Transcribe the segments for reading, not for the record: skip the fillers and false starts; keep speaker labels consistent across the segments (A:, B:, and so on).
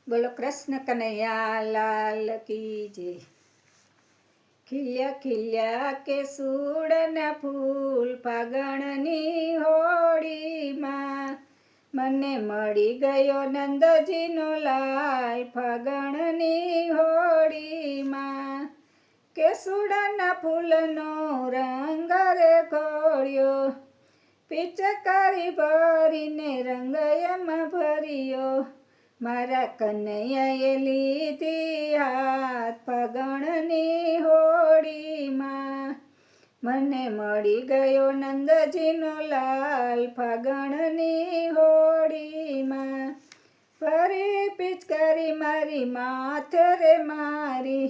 A: બોલો કૃષ્ણ કનૈયા લાલ કી જય। ખીલ્યા ખીલ્યા કે સુડના ફૂલ ફાગણની હોળીમાં, મને મળી ગયો નંદજીનો લાલ ફાગણની હોળીમાં। કે સુડના ફૂલનો રંગ રે ઘોળ્યો, પિચકારી ભરીને રંગ એમાં ભર્યો। મારા કનૈયાએ લીધી હાથ ફાગણની હોળીમાં, મને મળી ગયો નંદજીનો લાલ ફાગણની હોળીમાં। ફરી પિચકારી મારી માથે રે મારી,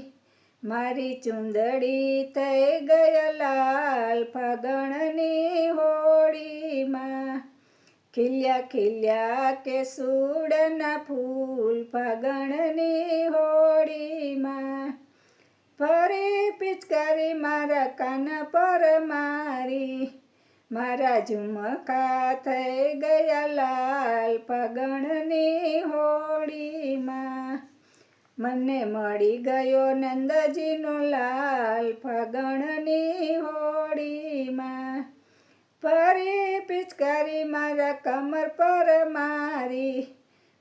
A: મારી ચુંદડી થઈ ગઈ લાલ ફાગણની હોળીમાં। ખીલ્યા ખીલ્યા કે સુડના ફૂલ ફાગણની હોળીમાં, ફરી પિચકારી મારા કાન પર મારી, મારા ઝુમકા થઈ ગયા લાલ ફાગણની હોળીમાં। મને મળી ગયો નંદજીનો લાલ ફાગણની હોળીમાં। ફરી પિચકારી મારા કમર પર મારી,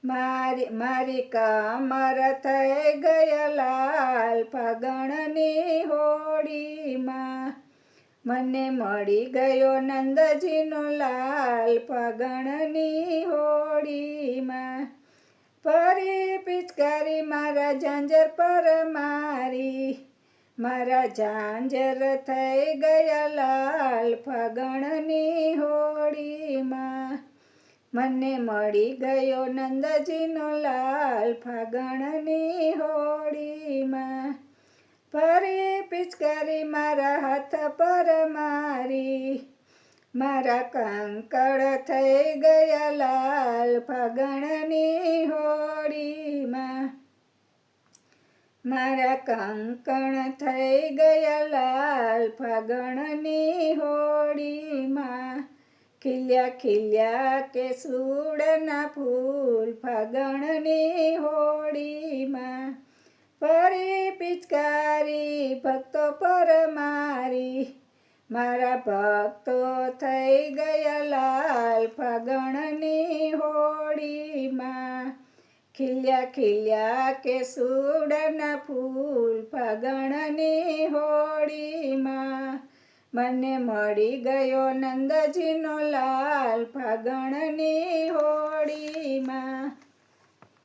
A: મારી કમર થઈ ગઈ લાલ ફાગણની હોળીમાં। મને મળી ગયો નંદજીનો લાલ ફાગણની હોળીમાં। ફરી પિચકારી મારા ઝાંઝર પર મારી, મારા ઝાંઝર થઈ ગયા લાલ ફાગણની હોળીમાં। મને મળી ગયો નંદજીનો લાલ ફાગણની હોળીમાં। ફરી પિચકારી મારા હાથ પર મારી, મારા કંકળ થઈ ગયા લાલ ફાગણની હોળીમાં। મારા કંકણ થઈ ગયા લાલ ફાગણની હોળીમાં। ખીલ્યા ખીલ્યા કે સુડના ફૂલ ફાગણની હોળીમાં, ફરી પિચકારી ભક્તો પર મારી, મારા ભક્તો થઈ ગયા લાલ ફાગણની હોળીમાં। ખીલ્યા ખીલ્યા કે સુડના ફૂલ ફાગણની હોળીમાં, મને મળી ગયો નંદજીનો લાલ ફાગણની હોળીમાં।